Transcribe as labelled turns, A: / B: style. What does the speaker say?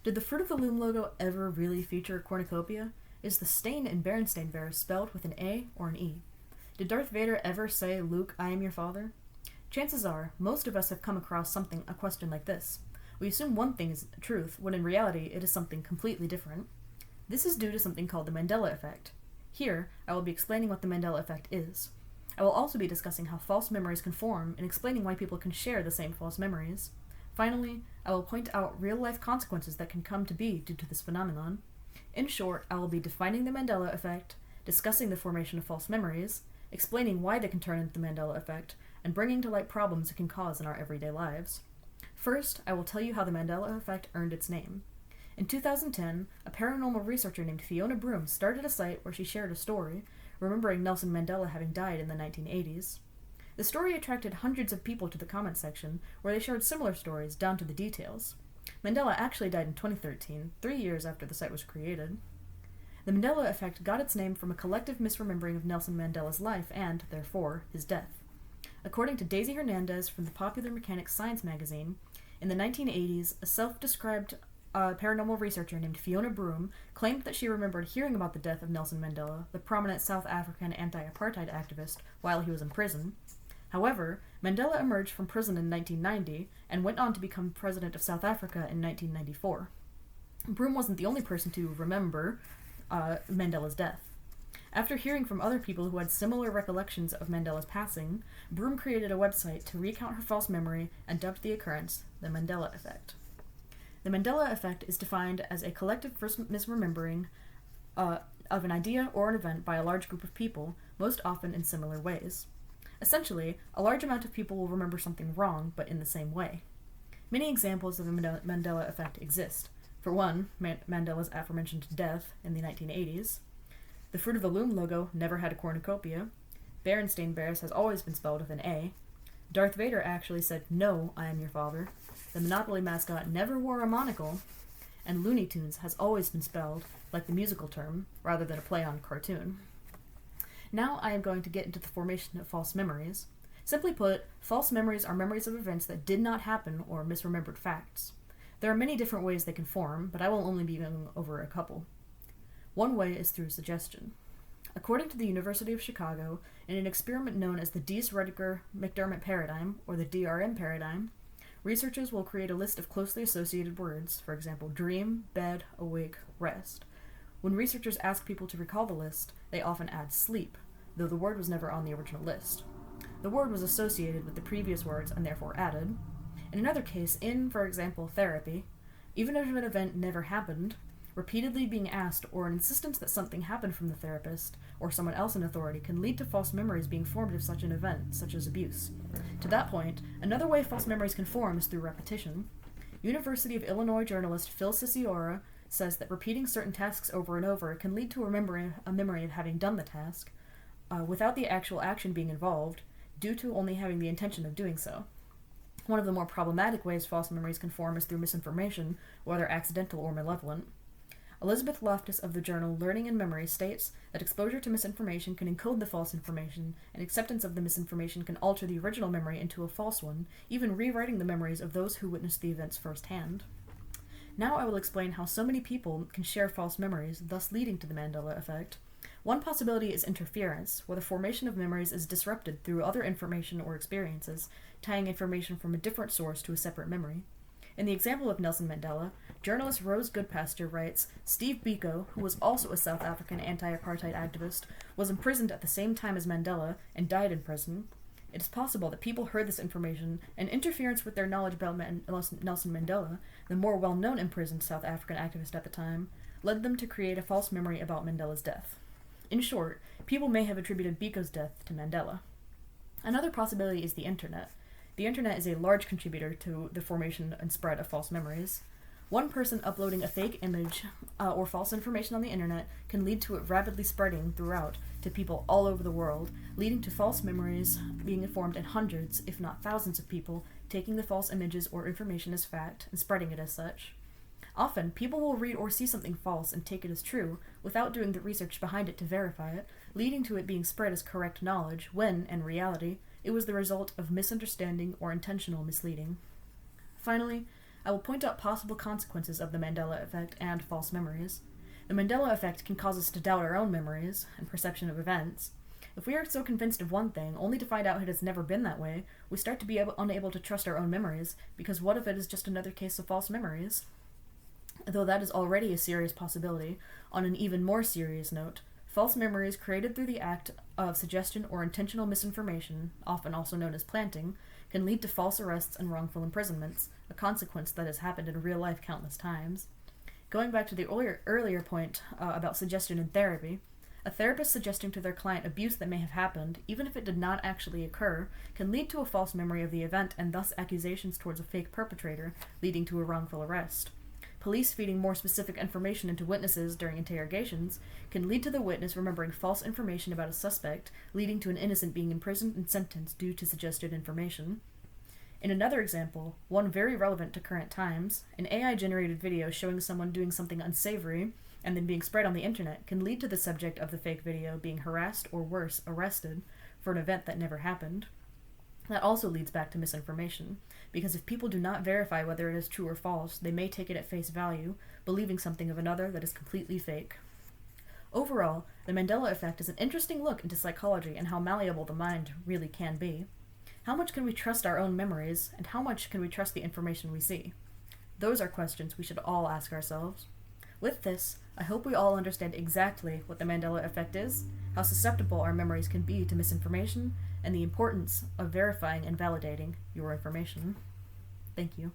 A: Did the Fruit of the Loom logo ever really feature a cornucopia? Is the stain in Berenstain Bear spelled with an A or an E? Did Darth Vader ever say, "Luke, I am your father"? Chances are, most of us have come across a question like this. We assume one thing is truth, when in reality it is something completely different. This is due to something called the Mandela Effect. Here, I will be explaining what the Mandela Effect is. I will also be discussing how false memories can form and explaining why people can share the same false memories. Finally, I will point out real-life consequences that can come to be due to this phenomenon. In short, I will be defining the Mandela Effect, discussing the formation of false memories, explaining why they can turn into the Mandela Effect, and bringing to light problems it can cause in our everyday lives. First, I will tell you how the Mandela Effect earned its name. In 2010, a paranormal researcher named Fiona Broom started a site where she shared a story, remembering Nelson Mandela having died in the 1980s. The story attracted hundreds of people to the comment section, where they shared similar stories down to the details. Mandela actually died in 2013, 3 years after the site was created. The Mandela Effect got its name from a collective misremembering of Nelson Mandela's life and, therefore, his death. According to Daisy Hernandez from the Popular Mechanics Science magazine, in the 1980s, a self-described paranormal researcher named Fiona Broom claimed that she remembered hearing about the death of Nelson Mandela, the prominent South African anti-apartheid activist, while he was in prison. However, Mandela emerged from prison in 1990 and went on to become president of South Africa in 1994. Broom wasn't the only person to remember Mandela's death. After hearing from other people who had similar recollections of Mandela's passing, Broom created a website to recount her false memory and dubbed the occurrence the Mandela Effect. The Mandela Effect is defined as a collective misremembering of an idea or an event by a large group of people, most often in similar ways. Essentially, a large amount of people will remember something wrong, but in the same way. Many examples of the Mandela Effect exist. For one, Mandela's aforementioned death in the 1980s. The Fruit of the Loom logo never had a cornucopia. Berenstain Bears has always been spelled with an A. Darth Vader actually said, "No, I am your father." The Monopoly mascot never wore a monocle. And Looney Tunes has always been spelled like the musical term, rather than a play on cartoon. Now I am going to get into the formation of false memories. Simply put, false memories are memories of events that did not happen or misremembered facts. There are many different ways they can form, but I will only be going over a couple. One way is through suggestion. According to the University of Chicago, in an experiment known as the Diess-Rediger-McDermott paradigm, or the DRM paradigm, researchers will create a list of closely associated words, for example, dream, bed, awake, rest. When researchers ask people to recall the list, they often add sleep, though the word was never on the original list. The word was associated with the previous words and therefore added. In another case, in, for example, therapy, even if an event never happened, repeatedly being asked or an insistence that something happened from the therapist or someone else in authority can lead to false memories being formed of such an event, such as abuse. To that point, another way false memories can form is through repetition. University of Illinois journalist Phil Ciciora says that repeating certain tasks over and over can lead to a memory of having done the task, without the actual action being involved, due to only having the intention of doing so. One of the more problematic ways false memories can form is through misinformation, whether accidental or malevolent. Elizabeth Loftus of the journal Learning and Memory states that exposure to misinformation can encode the false information, and acceptance of the misinformation can alter the original memory into a false one, even rewriting the memories of those who witnessed the events firsthand. Now I will explain how so many people can share false memories, thus leading to the Mandela Effect. One possibility is interference, where the formation of memories is disrupted through other information or experiences, tying information from a different source to a separate memory. In the example of Nelson Mandela, journalist Rose Goodpasture writes, Steve Biko, who was also a South African anti-apartheid activist, was imprisoned at the same time as Mandela and died in prison. It is possible that people heard this information, and interference with their knowledge about Nelson Mandela, the more well-known imprisoned South African activist at the time, led them to create a false memory about Mandela's death. In short, people may have attributed Biko's death to Mandela. Another possibility is the Internet. The Internet is a large contributor to the formation and spread of false memories. One person uploading a fake image or false information on the Internet can lead to it rapidly spreading throughout to people all over the world, leading to false memories being formed in hundreds, if not thousands of people, taking the false images or information as fact and spreading it as such. Often, people will read or see something false and take it as true, without doing the research behind it to verify it, leading to it being spread as correct knowledge, when, in reality, it was the result of misunderstanding or intentional misleading. Finally, I will point out possible consequences of the Mandela Effect and false memories. The Mandela Effect can cause us to doubt our own memories and perception of events. If we are so convinced of one thing, only to find out it has never been that way, we start to be unable to trust our own memories, because what if it is just another case of false memories? Though that is already a serious possibility, on an even more serious note, false memories created through the act of suggestion or intentional misinformation, often also known as planting, can lead to false arrests and wrongful imprisonments, a consequence that has happened in real life countless times. Going back to the earlier point about suggestion in therapy, a therapist suggesting to their client abuse that may have happened, even if it did not actually occur, can lead to a false memory of the event and thus accusations towards a fake perpetrator, leading to a wrongful arrest. Police feeding more specific information into witnesses during interrogations can lead to the witness remembering false information about a suspect, leading to an innocent being imprisoned and sentenced due to suggested information. In another example, one very relevant to current times, an AI-generated video showing someone doing something unsavory and then being spread on the internet can lead to the subject of the fake video being harassed or worse, arrested for an event that never happened. That also leads back to misinformation, because if people do not verify whether it is true or false, they may take it at face value, believing something of another that is completely fake. Overall, the Mandela Effect is an interesting look into psychology and how malleable the mind really can be. How much can we trust our own memories, and how much can we trust the information we see? Those are questions we should all ask ourselves. With this, I hope we all understand exactly what the Mandela Effect is, how susceptible our memories can be to misinformation, and the importance of verifying and validating your information. Thank you.